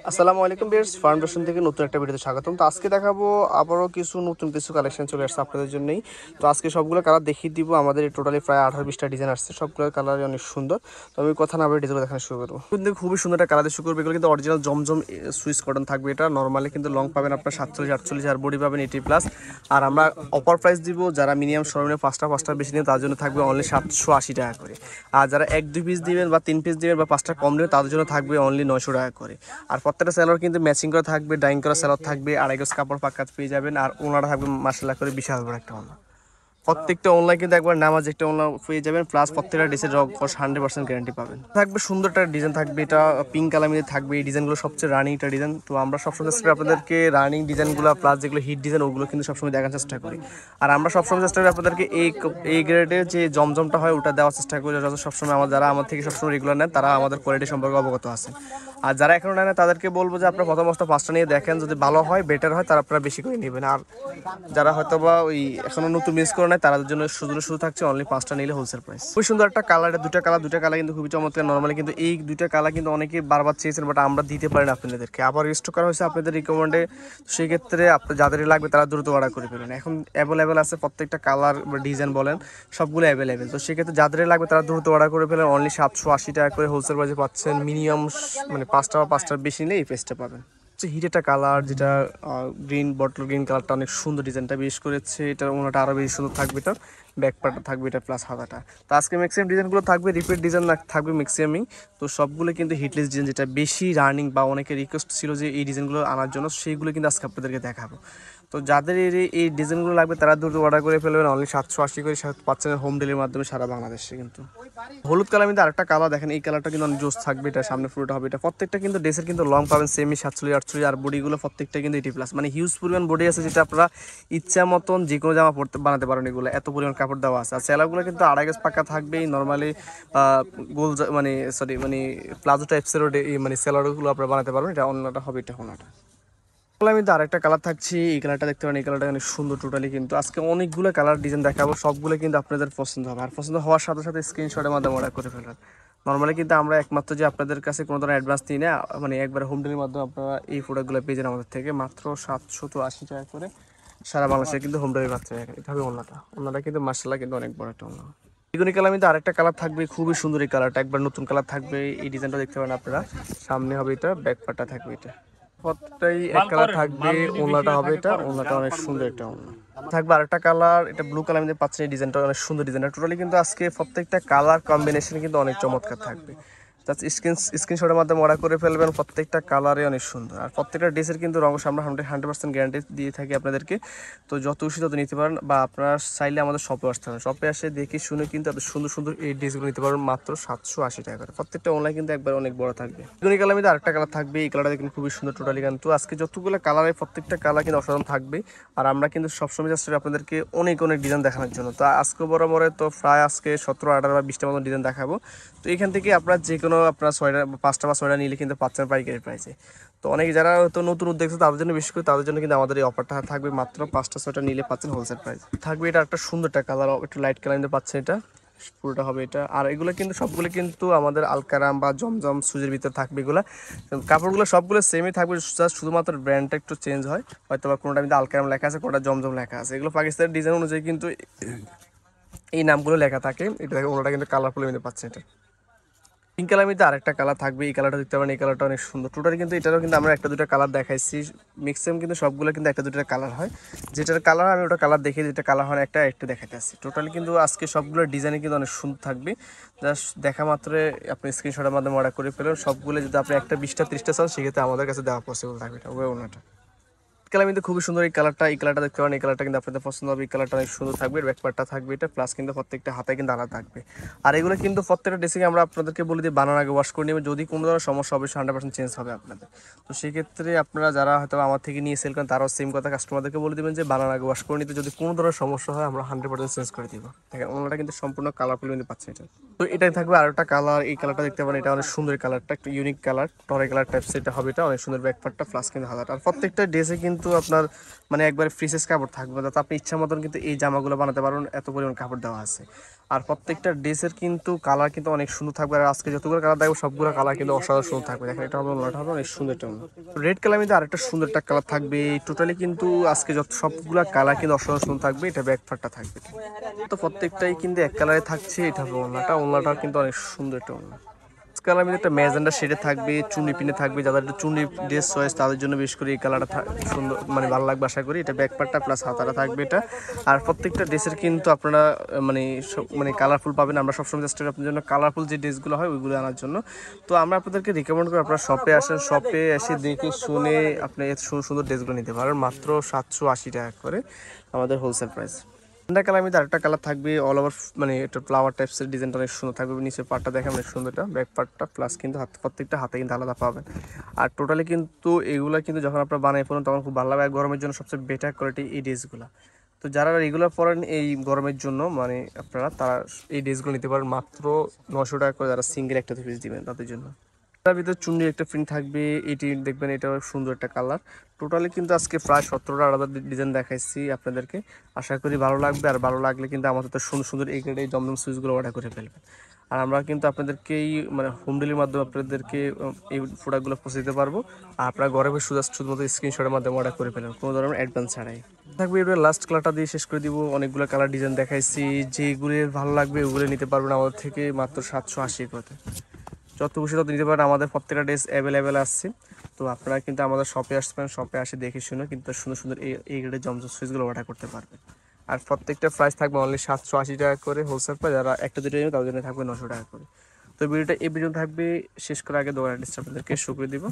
আসসালামু আলাইকুম viewers, foundation থেকে নতুন একটা ভিডিওতে স্বাগতম। তো আজকে দেখাবো আবারও নতুন কিছু কালেকশন চলে আসছে আপনাদের জন্যই। তো আজকে সবগুলো কালার দেখিয়ে দিব। আমাদের টোটালি প্রায় 18-20টা ডিজাইন আসছে, সবগুলো কালারই অনেক সুন্দর। তো আমি কথা না বলে ডিজাইন দেখানো শুরু করবো। কিন্তু খুবই সুন্দর একটা কালার দিয়ে শুরু করবো। এগুলো কিন্তু অরিজিনাল জমজম সুইস কটন থাকবে। এটা নর্মালি কিন্তু লং পাবেন আপনার 47-48, আর বডি পাবেন 80+। আর আমরা অফার প্রাইস দিব, যারা মিনিমাম সর্বনিম্ন পাঁচটা বেশি নেবেন তার জন্য থাকবে অনলি 780 টাকা করে। আর যারা 1-2 পিস দিবেন বা 3 পিস দিবেন বা 5টা কম নেবেন তাদের জন্য থাকবে অনলি 900 টাকা করে। আর প্রত্যেকটা সেলার কিন্তু ম্যাচিং করা থাকবে, ডাইং করা সেলার থাকবে, আড়াই গজ কাপড় পাক্কা পেয়ে যাবেন। আর ওনারা থাকবে মাসাল্লাহ করে বিশাল বড় একটা ওনা। প্রত্যেকটা অনলাইন কিন্তু একবার নামাজ একটা অনলাইন পেয়ে যাবেন, প্লাস প্রত্যেকটা ডিসের 100% গ্যারান্টি পাবেন। থাকবে সুন্দর একটা ডিজাইন থাকবে, এটা পিঙ্ক কালার মধ্যে থাকবে। এই ডিজাইনগুলো সবচেয়ে রানিং একটা ডিজাইন। তো আমরা সবসময় চেষ্টা করি আপনাদেরকে রানিং ডিজাইনগুলো প্লাস যেগুলো হিট ডিজাইন ওগুলো কিন্তু সবসময় দেখার চেষ্টা করি। আর আমরা সবসময় চেষ্টা করি আপনাদেরকে এই গ্রেডের যে জমজমটা হয় ওটা দেওয়ার চেষ্টা করি। সবসময় যারা আমার থেকে সবসময় রেগুলার নেন তারা আমাদের কোয়ালিটি সম্পর্কে অবগত আছে। আর যারা এখনো নেন তাদেরকে বলবো যে আপনারা প্রথম অবস্থা 5টা নিয়ে দেখেন, যদি ভালো হয় বেটার হয় তারা আপনারা বেশি করে নেবেন। আর যারা হয়তো বা ওই এখনো নতুন মিস করে নেয় তাদের জন্য শুধু থাকছে অনলি 5টা নিলে হোলসেল প্রাইস। খুবই সুন্দর একটা কালার, দুটা কালার কিন্তু খুবই চমৎকার। নর্মালি কিন্তু এই দুইটা কালার কিন্তু অনেকে বারবার চেয়েছেন, বাট আমরা দিতে পারি না আপনাদেরকে। আবার স্টক করা হয়েছে আপনাদের রিকমেন্ডে। সেই ক্ষেত্রে আপনার যাদের লাগবে তারা দ্রুত অর্ডার করে ফেলুন। এখন অ্যাভেলেবেল আছে প্রত্যেকটা কালার বা ডিজাইন বলেন সবগুলো অ্যাভেলেবেল। তো সেক্ষেত্রে যাদের লাগবে তারা দ্রুত অর্ডার করে ফেলেন। অনলি 780 টাকা করে হোলসেল প্রাইসে পাচ্ছেন। মিনিমাম মানে 5টার বেশি নিলে এই প্রাইসটা পাবেন। হিট একটা কালার, যেটা গ্রিন বটল গ্রিন কালারটা অনেক সুন্দর, ডিজাইনটা বেশ করেছে। এটার ওনাটা আরও বেশি সুন্দর থাকবে। এটার ব্যাকপার্টটা থাকবে এটা প্লাস হাতাটা। তো আজকে ম্যাক্সিমাম ডিজাইনগুলো থাকবে রিপিট ডিজাইন থাকবে ম্যাক্সিমামই। তো সবগুলো কিন্তু হিটলেস ডিজাইন, যেটা বেশি রানিং বা অনেকের রিকোয়েস্ট ছিল যে এই ডিজাইনগুলো আনার জন্য, সেইগুলো কিন্তু আজকে আপনাদেরকে দেখাবো। তো যাদের এই ডিজাইনগুলো লাগবে তারা দ্রুত অর্ডার করে ফেলবেন। অনলি 780 করে পাচ্ছেন হোম ডেলিভারির মাধ্যমে সারা বাংলাদেশে। কিন্তু হলুদ কালার কিন্তু আরেকটা কালার দেখেন, এই কালারটা কিন্তু অনেক জোস থাকবে। এটা সামনে ফুলটা হবে। এটা প্রত্যেকটা কিন্তু ড্রেসের কিন্তু লং পাবেন সেমি 47-48, আর বডিগুলো প্রত্যেকটা কিন্তু 80+। মানে হিউজ পরিমাণ বডি আছে, যেটা আপনারা ইচ্ছা মতন যে কোনো জামা বানাতে পারেন। এগুলো এত পরিমাণ কাপড় দেওয়া আছে। আর সেলারগুলো কিন্তু আড়াই গজ পাক্কা থাকবেই। নর্মালি গোল মানে প্লাজো টাইপসেরও মানে সেলারগুলো আপনারা বানাতে পারবেন। এটা অন্যটা হবে, এটা অন্যটা। আমি তো আরেকটা কালার থাকছি, এই কালারটা দেখতে পারেন। এই কালারটা অনেক সুন্দর। টোটালি কিন্তু আজকে অনেকগুলো কালার ডিজাইন দেখাবো, সবগুলো কিন্তু আপনাদের পছন্দ হবে। আর পছন্দ হওয়ার সাথে সাথে স্ক্রিনশটের মাধ্যমে অর্ডার করে ফেলবেন। নর্মালি কিন্তু আমরা একমাত্র যে আপনাদের কাছে কোনো ধরনের অ্যাডভান্স নিই না, মানে একবার হোম ডেলিভারির মাধ্যমে আপনারা এই প্রোডাক্টগুলো পেয়ে যান আমাদের থেকে মাত্র 780 টাকা করে। সারা বাংলাদেশে কিন্তু হোম ডেলিভারি পাচ্ছে। এটা হবে অন্যটা কিন্তু মার্শাল্লাহ কিন্তু অনেক বড় একটা অন্য। বেগুনি কালার কিন্তু আরেকটা কালার থাকবে, খুবই সুন্দর। এই কালারটা একবার নতুন কালার থাকবে। এই ডিজাইনটা দেখতে পারেন আপনারা। সামনে হবে এটা, ব্যাকপার্টটা থাকবে এটা। প্রত্যেকটাই এক কালার থাকবে। ওড়নাটা হবে এটা, ওড়নাটা অনেক সুন্দর একটা ওড়না থাকবে। আরেকটা কালার, এটা ব্লু কালার মধ্যে পাচ্ছেন। এই ডিজাইনটা অনেক সুন্দর। ডিজাইনটা টোটালি কিন্তু আজকে প্রত্যেকটা কালার কম্বিনেশন কিন্তু অনেক চমৎকার থাকবে। জাস্ট স্ক্রিনশটের মাধ্যমে অর্ডার করে ফেলবেন। প্রত্যেকটা কালারে অনেক সুন্দর। আর প্রত্যেকটা ড্রেসের কিন্তু রঙ আমরা 100% গ্যারান্টি দিয়ে থাকি আপনাদেরকে। তো যত খুশি তত নিতে পারেন, বা আপনারা চাইলে আমাদের শপে আসতে হবে। শপে আসে দেখে শুনে কিন্তু এত সুন্দর সুন্দর এই ড্রেসগুলো নিতে পারবেন মাত্র 780 টাকা করে। প্রত্যেকটা অনলাইন কিন্তু একবার অনেক বড় থাকবে। বেগুনি কালার মধ্যে আরেকটা কালার থাকবে, এই কালারটা কিন্তু খুবই সুন্দর টোটালি। কিন্তু আজকে যতগুলো কালারের প্রত্যেকটা কালার কিন্তু অসাধারণ থাকবে। আর আমরা কিন্তু সবসময় চেষ্টা করি আপনাদেরকে অনেক ডিজাইন দেখানোর জন্য। তো আজকে বরাবরে তো প্রায় আজকে 17, 18 বা 20টা মতো ডিজাইন দেখাবো। তো এখান থেকে আপনারা যে কোনো আপনার 5টা বা 6টা নিলে কিন্তু পাচ্ছেন পাইকারি প্রাইসে। তো অনেক যারা তো নতুন উদ্যোগ তাদের জন্য, বিশেষ করে তাদের জন্য কিন্তু আমাদের এই অফারটা থাকবে। মাত্র 5টা 6টা নিলে পাচ্ছেন হোলসেল প্রাইস থাকবে। এটা একটা সুন্দরটা কালার, একটু লাইট কালার নিতে পাচ্ছেন। এটা পুরোটা হবে এটা। আর এগুলো কিন্তু সবগুলো কিন্তু আমাদের আলকারাম বা জমজম সুজের ভিতরে থাকবে। এগুলো কাপড়গুলো সবগুলো সেমই থাকবে, জাস্ট শুধুমাত্র ব্র্যান্ডটা একটু চেঞ্জ হয়। হয়তো বা কোনোটা কিন্তু আলকারাম লেখা আছে, কোনোটা জমজম লেখা আছে। এগুলো পাকিস্তানের ডিজাইন অনুযায়ী কিন্তু এই নামগুলো লেখা থাকে। এটা ওনাটা কিন্তু কালারফুল নিতে পাচ্ছে। এটা পিঙ্ক কালার মধ্যে আরেকটা কালার থাকবে, এই কালারটা দেখতে পারেন। এই কালারটা অনেক সুন্দর। টোটালি কিন্তু এটারও কিন্তু আমরা একটা দুটো কালার দেখাইছি। ম্যাক্সিমাম কিন্তু সবগুলো কিন্তু একটা দুটো কালার হয়। যেটার কালার আমি ওটা কালার দেখে, যেটা কালার হয় একটা একটু দেখাতে আসছি। টোটালি কিন্তু আজকে সবগুলো ডিজাইনে কিন্তু অনেক সুন্দর থাকবে। জাস্ট দেখা মাত্রে আপনি স্ক্রিনশটের মাধ্যমে অর্ডার করে ফেলেন। সবগুলো যদি আপনি একটা 20টা 30টা চান সেক্ষেত্রে আমাদের কাছে দেওয়া পসিবল থাকবে। এটা ওনাটা কালার কিন্তু খুবই সুন্দর। এই কালারটা দেখতে পারেন। এই কালারটা কিন্তু আপনাদের পছন্দ হবে। এই কালারটা অনেক সুন্দর থাকবে। ব্যাকপার্টটা থাকবে এটা, প্লাস কিন্তু প্রত্যেকটা হাতে কিন্তু আলাদা থাকবে। আর এগুলো কিন্তু প্রত্যেকটা ড্রেসিং আমরা আপনাদেরকে বলে দিই বানানোর আগে ওয়াশ করে নেবেন। যদি কোনো ধরনের সমস্যা হবে 100% চেঞ্জ হবে আপনাদের। তো সেই ক্ষেত্রে আপনারা যারা হয়তো আমার থেকে নিয়ে সেল করেন তারাও সেম কথা কাস্টমারদেরকে বলে দেবেন যে বানানোর আগে ওয়াশ করে নিতে। যদি কোনো ধরনের সমস্যা হয় আমরা 100% চেঞ্জ করে দিব। দেখেন ওনাটা কিন্তু সম্পূর্ণ কালারফুল কিন্তু পাচ্ছে এটা। তো এটাই থাকবে আরেকটা কালার, এই কালারটা দেখতে পারেন। এটা অনেক সুন্দর কালারটা, একটু ইউনিক কালার, টরে কালার টাইপ সেটা হবে। এটা অনেক সুন্দর ব্যাকপার্টটা, প্লাস কিন্তু হাজার। আর প্রত্যেকটা ড্রেসে কিন্তু কিন্তু আপনার মানে একবারে ফ্রিসেস কাপড় থাকবে, যাতে আপনি ইচ্ছা মতন কিন্তু এই জামাগুলো বানাতে পারবেন, এত পরিমাণ কাপড় দেওয়া আছে। আর প্রত্যেকটা ড্রেসের কিন্তু কালার কিন্তু অনেক সুন্দর থাকবে, আর আজকে যতগুলো কালার দেখবো সবগুলো কালার কিন্তু অসাধারণ সুন্দর থাকবে। দেখেন এটা হবে ওড়নাটা হবে অনেক সুন্দর একটা ওড়না। রেড কালার মধ্যে আরেকটা সুন্দর একটা কালার থাকবে। টোটালি কিন্তু আজকে যত সবগুলা কালার কিন্তু অসাধারণ সুন্দর থাকবে। এটা ব্যাক পার্টটা থাকবে, তো প্রত্যেকটাই কিন্তু এক কালারে থাকছে। এটা হবে ওড়নাটা কিন্তু অনেক সুন্দর একটা ওড়না। কালার মধ্যে একটা ম্যাজেন্ডা শেডে থাকবে, চুনি পিনে থাকবে। যাদের একটু চুনি ড্রেস চয়েস তাদের জন্য বেশ করে এই কালারটা সুন্দর মানে ভালো লাগবে আশা করি। এটা ব্যাক পার্টটা প্লাস হাতাটা থাকবে এটা। আর প্রত্যেকটা ড্রেসের কিন্তু আপনারা মানে কালারফুল পাবেন। আমরা সবসময় চেষ্টা করি আপনার জন্য কালারফুল যে ড্রেসগুলো হয় ওইগুলো আনার জন্য। তো আমরা আপনাদেরকে রিকমেন্ড করি আপনারা শপে আসেন, শপে এসে দেখে শুনে আপনি সুন্দর সুন্দর ড্রেসগুলো নিতে পারেন মাত্র 780 টাকা করে আমাদের হোলসেল প্রাইস। ঠান্ডা কালার মধ্যে আরেকটা কালার থাকবে, অল ওভার মানে একটা ফ্লাওয়ার টাইপসের ডিজাইনটা অনেক সুন্দর থাকবে। নিচের পার্টটা দেখেন অনেক সুন্দরটা, ব্যাক পার্টটা প্লাস কিন্তু প্রত্যেকটা হাতে কিন্তু আলাদা পাবেন। আর টোটালি কিন্তু এগুলো কিন্তু যখন আপনারা বানিয়ে ফেলেন তখন খুব ভালো লাগে। গরমের জন্য সবচেয়ে বেটার কোয়ালিটি এই ড্রেসগুলো। তো যারা রেগুলার পরেন এই গরমের জন্য মানে আপনারা তারা এই ড্রেসগুলো নিতে পারেন মাত্র 900 টাকা করে, যারা সিঙ্গেল একটা পিস দিবেন তাদের জন্য। তার ভিতরে চুন্নির একটা প্রিন্ট থাকবে, এটি দেখবেন এটা সুন্দর একটা কালার। টোটালি কিন্তু আজকে প্রায় 17টা আলাদা ডিজাইন দেখাইছি আপনাদেরকে। আশা করি ভালো লাগবে, আর ভালো লাগলে কিন্তু আমাদের তো সুন্দর সুন্দর এই গ্রেডে জমজম সুইচগুলো অর্ডার করে ফেলবেন। আর আমরা কিন্তু আপনাদেরকেই মানে হোম ডেলিভারির মাধ্যমে আপনাদেরকে এই প্রোডাক্টগুলো পৌঁছে দিতে পারবো। আর আপনারা ঘরে বসে শুধুমাত্র স্ক্রিনশটের মাধ্যমে অর্ডার করে ফেলেন, কোনো ধরনের অ্যাডভান্স ছাড়াই থাকবে। এবার লাস্ট কালারটা দিয়ে শেষ করে দিব। অনেকগুলো কালার ডিজাইন দেখাইছি, যেগুলো ভালো লাগবে ওগুলো নিতে পারবেন আমাদের থেকে মাত্র 780 করে। যত খুশি তত নিতে পারেন, আমাদের প্রত্যেকটা ড্রেস অ্যাভেলেবেল আসছে। তো আপনারা কিন্তু আমাদের শপে আসবেন, শপে আসে দেখে শুনে কিন্তু সুন্দর সুন্দর এই গ্রেডের জমজম সুইচগুলো অর্ডার করতে পারবেন। আর প্রত্যেকটা প্রাইস থাকবে অনলি 780 টাকা করে হোলসেল প্রাইস। যারা একটা দুটো নেবে তাদের জন্য থাকবে 900 টাকা করে। তো ভিডিওটা এই ভিডিও থাকবে, শেষ করার আগে দোকান অ্যাড্রেসটা আপনাদেরকে শো করে দিব।